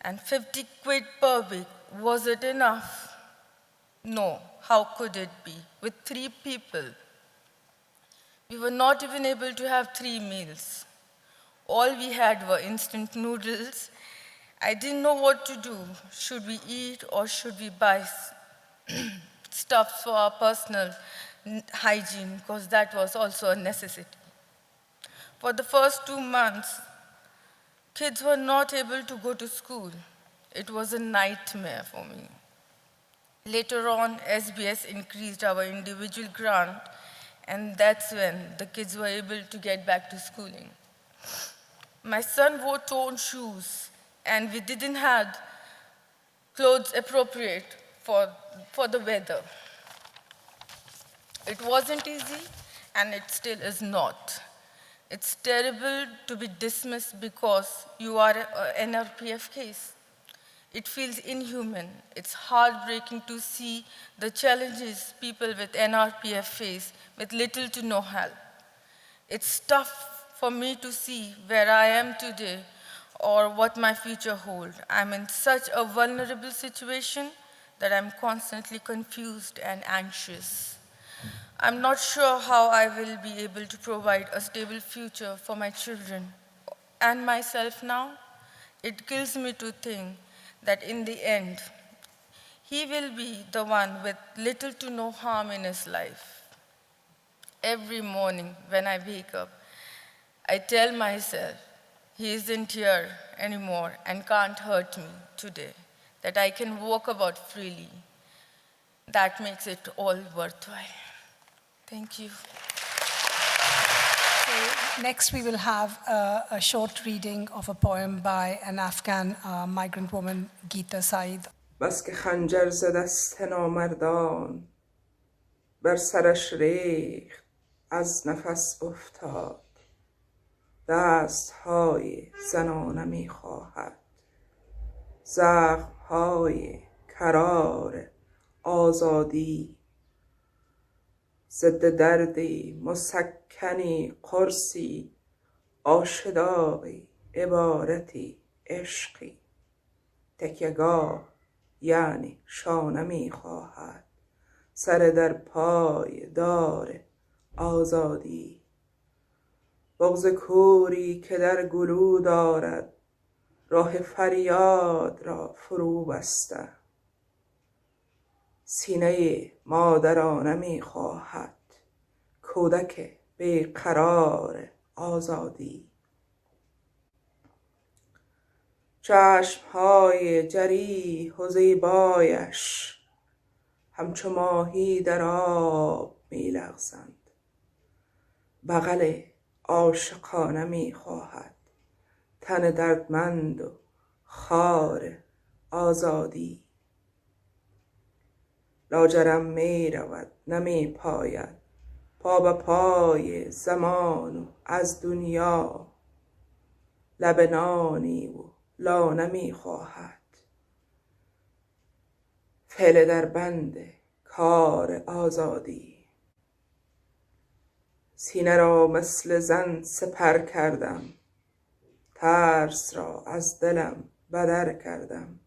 and 50 quid per week. Was it enough? No, how could it be? With 3 people, we were not even able to have 3 meals. All we had were instant noodles. I didn't know what to do. Should we eat or should we buy stuff for our personal hygiene, because that was also a necessity. For the first 2 months, kids were not able to go to school. It was a nightmare for me. Later on, SBS increased our individual grant, and that's when the kids were able to get back to schooling. My son wore torn shoes, and we didn't have clothes appropriate for the weather. It wasn't easy, and it still is not. It's terrible to be dismissed because you are an NRPF case. It feels inhuman. It's heartbreaking to see the challenges people with NRPF face with little to no help. It's tough for me to see where I am today or what my future holds. I'm in such a vulnerable situation that I'm constantly confused and anxious. I'm not sure how I will be able to provide a stable future for my children and myself now. It kills me to think that in the end, he will be the one with little to no harm in his life. Every morning when I wake up, I tell myself, he isn't here anymore and can't hurt me today, that I can walk about freely. That makes it all worthwhile. Thank you. So next we will have a short reading of a poem by an Afghan migrant woman, Gita, Saeed. بس که خنجر ز دست نامردان بر سرش ریخت از نفس افتاد، دستهای زنانه می خواهد، زخمهای کرار آزادی، ضد دردی مسکنی قرصی، آشداغی عبارتی عشقی، تکیهگاه یعنی شانه می خواهد، سر در پای دار آزادی، بغض کوری که در گلو دارد، راه فریاد را فرو بسته، سینه مادرانه می خواهد، کودک بیقرار آزادی. چشمهای جریح و زیبایش همچو ماهی در آب می لغزند، بغل عاشقانه می خواهد، تن دردمند و خار آزادی. لاجرم می رود نمی پاید، پا به پای زمان و از دنیا، لب نانی و لانه می خواهد، فعل در بند کار آزادی. سینه را مثل زن سپر کردم، ترس را از دلم بدر کردم،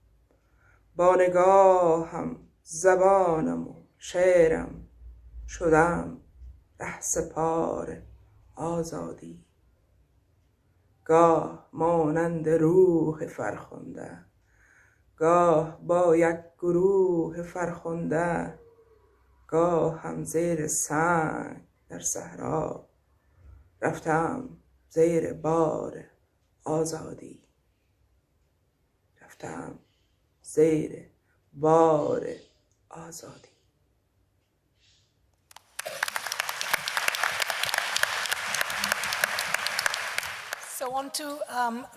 با نگاهم زبانم و شعرم، شدم رهسپار آزادی. گاه مانند روح فرخنده، گاه با یک گروه فرخنده، گاه هم زیر سنگ در صحرا، رفتم زیر بار آزادی، رفتم زیر بار آزادی. So on to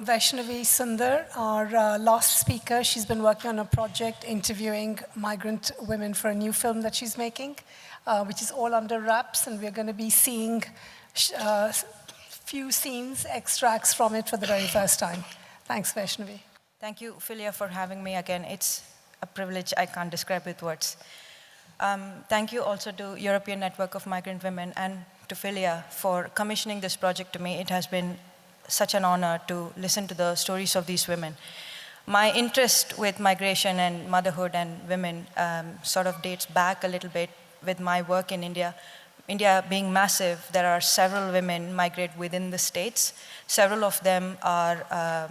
Vaishnavi Sundar, our last speaker. She's been working on a project interviewing migrant women for a new film that she's making, which is all under wraps, and we're going to be seeing few scenes, extracts from it for the very first time. Thanks, Vaishnavi. Thank you, FiLiA, for having me again. It's a privilege I can't describe with words. Thank you also to European Network of Migrant Women and to FiLiA for commissioning this project to me. It has been such an honor to listen to the stories of these women. My interest with migration and motherhood and women sort of dates back a little bit with my work in India. India being massive, there are several women migrate within the states. Several of them are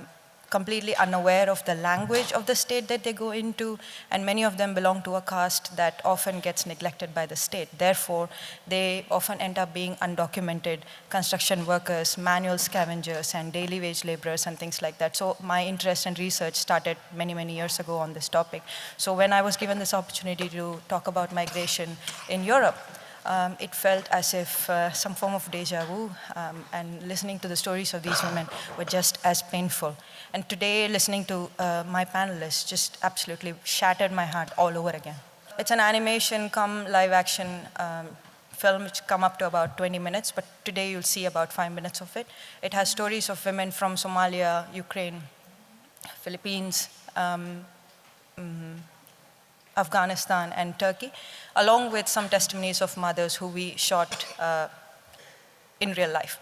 completely unaware of the language of the state that they go into, and many of them belong to a caste that often gets neglected by the state. Therefore, they often end up being undocumented construction workers, manual scavengers, and daily wage laborers and things like that. So my interest and research started many, many years ago on this topic. So when I was given this opportunity to talk about migration in Europe, it felt as if some form of deja vu, and listening to the stories of these women were just as painful. And today, listening to my panelists just absolutely shattered my heart all over again. It's an animation come live action film which come up to about 20 minutes, but today you'll see about 5 minutes of it. It has stories of women from Somalia, Ukraine, Philippines, Afghanistan and Turkey, along with some testimonies of mothers who we shot in real life.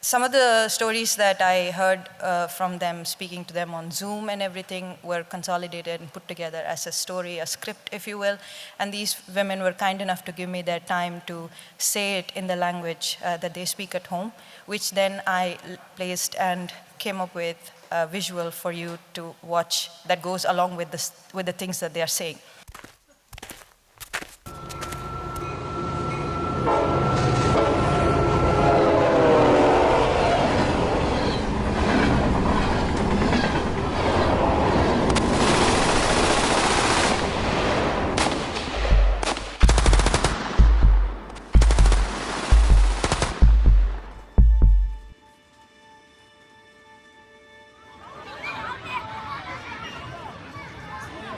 Some of the stories that I heard from them, speaking to them on Zoom and everything, were consolidated and put together as a story, a script, if you will. And these women were kind enough to give me their time to say it in the language that they speak at home, which then I placed and came up with a visual for you to watch that goes along with the things that they are saying.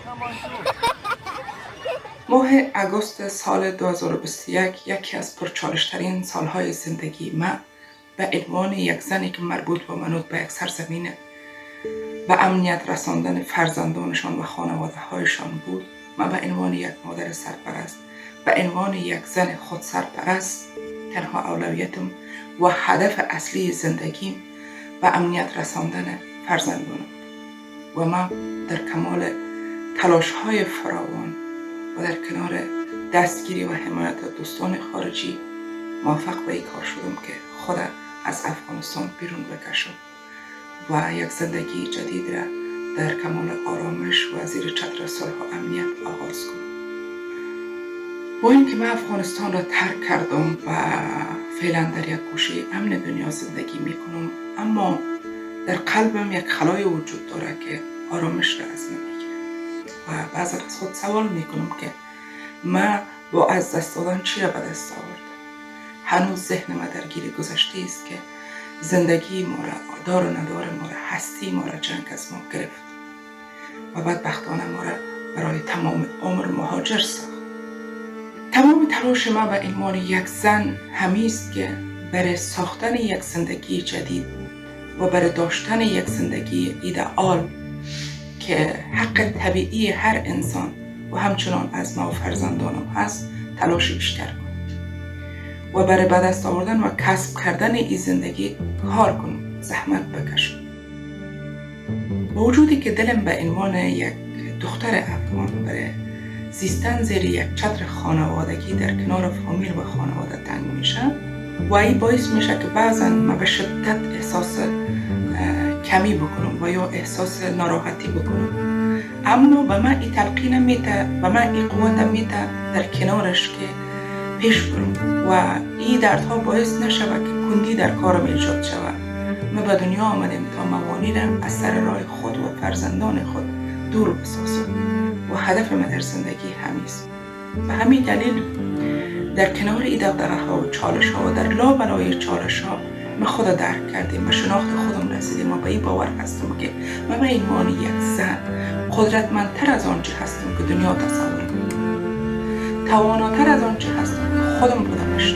Come on through. ماه اگست سال 2021 یکی از پرچالشترین سالهای زندگی من به عنوان یک زنی که مربوط و منوط به یک سرزمین و امنیت رساندن فرزندانشان و خانواده هایشان بود. من به عنوان یک مادر سرپرست، به عنوان یک زن خود سرپرست، تنها اولویتم و هدف اصلی زندگیم و امنیت رساندن فرزندانم و من در کمال تلاش های فراوان و در کنار دستگیری و حمایت دوستان خارجی موفق به این کار شدم که خود از افغانستان بیرون بکشم و یک زندگی جدید را در کمال آرامش و زیر چتر صلح و امنیت آغاز کنم. با اینکه من افغانستان را ترک کردم و فعلا در یک گوشه امن دنیا زندگی میکنم، اما در قلبم یک خلای وجود داره که آرامش را از من میگیره و بعضی از خود سوال میکنم که من با از دست دادن چی را به دست آوردم. هنوز ذهن ما درگیر گذشته است که زندگی ما را، دار و ندار ما را، هستی ما را جنگ از ما گرفت و بدبختانه ما را برای تمام عمر مهاجر ساخت. تمام تلاش ما به عنوان یک زن همی است که برای ساختن یک زندگی جدید و برای داشتن یک زندگی ایدئال که حق طبیعی هر انسان و همچنان از ما و فرزندانم هست تلاش بیشتر کنم و برای به دست آوردن و کسب کردن این زندگی کار کنم، زحمت بکشم. با وجودی که دلم به عنوان یک دختر افغان برای زیستن زیر یک چتر خانوادگی در کنار فامیل و خانواده تنگ میشه و این باعث میشه که بعضا من به شدت احساس کمی بکنم و یا احساس ناراحتی بکنم، اما به من این تلقین میده، به من این قوت میده در کنارش که پیش برم و این دردها باعث نشود که کندی در کارم ایجاد شود. من به دنیا آمدم تا موانع را از سر راه خود و فرزندان خود دور بسازم و هدف من در زندگی همیست. به همین دلیل در کنار این دغدغه‌ها و چالش‌ها و در لابلای چالش‌ها من خود درک کردیم و شناخت خودم رسیدیم و به این باور هستم که من به عنوان یک زن قدرتمندتر از آنچه هستم که دنیا تصور می‌کند، تواناتر از آنچه هستم که خودم بودمش.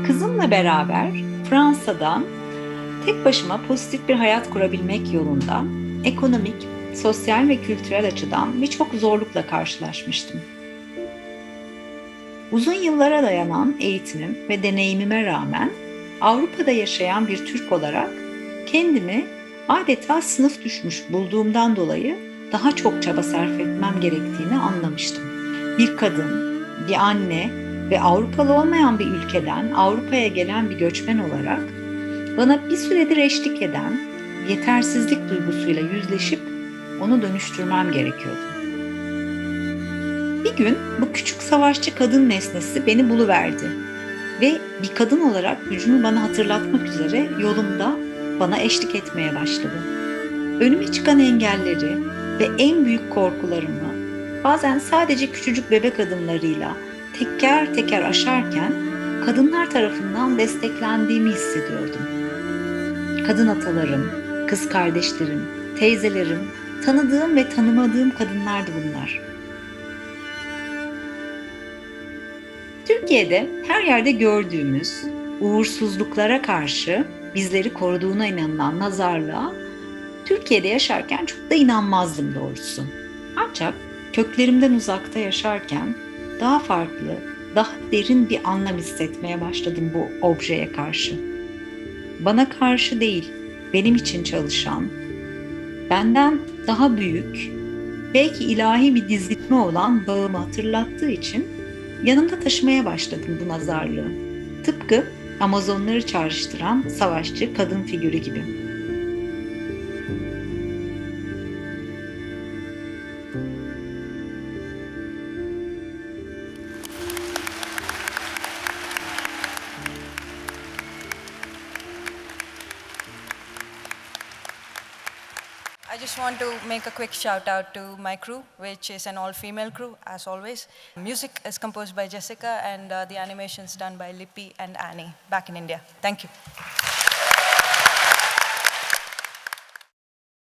Kızımla beraber Fransa'da tek başıma pozitif bir hayat kurabilmek yolunda ekonomik, sosyal ve kültürel açıdan birçok zorlukla karşılaşmıştım. Uzun yıllara dayanan eğitimim ve deneyimime rağmen Avrupa'da yaşayan bir Türk olarak kendimi adeta sınıf düşmüş bulduğumdan dolayı daha çok çaba sarf etmem gerektiğini anlamıştım. Bir kadın, bir anne ve Avrupalı olmayan bir ülkeden Avrupa'ya gelen bir göçmen olarak bana bir süredir eşlik eden yetersizlik duygusuyla yüzleşip onu dönüştürmem gerekiyordu. Bir gün bu küçük savaşçı kadın nesnesi beni buluverdi ve bir kadın olarak gücümü bana hatırlatmak üzere yolumda bana eşlik etmeye başladı. Önüme çıkan engelleri ve en büyük korkularımı bazen sadece küçücük bebek adımlarıyla teker teker aşarken kadınlar tarafından desteklendiğimi hissediyordum. Kadın atalarım, kız kardeşlerim, teyzelerim, tanıdığım ve tanımadığım kadınlardı bunlar. Türkiye'de her yerde gördüğümüz uğursuzluklara karşı bizleri koruduğuna inanılan nazarlığa Türkiye'de yaşarken çok da inanmazdım doğrusu. Ancak köklerimden uzakta yaşarken daha farklı, daha derin bir anlam hissetmeye başladım bu objeye karşı. Bana karşı değil, benim için çalışan, benden daha büyük, belki ilahi bir dizilme olan bağımı hatırlattığı için yanımda taşımaya başladım bu nazarlığı. Tıpkı Amazonları çağrıştıran savaşçı kadın figürü gibi. just want to make a quick shout out to my crew, which is an all-female crew, as always. Music is composed by Jessica, and the animations done by Lippy and Annie, back in India. Thank you.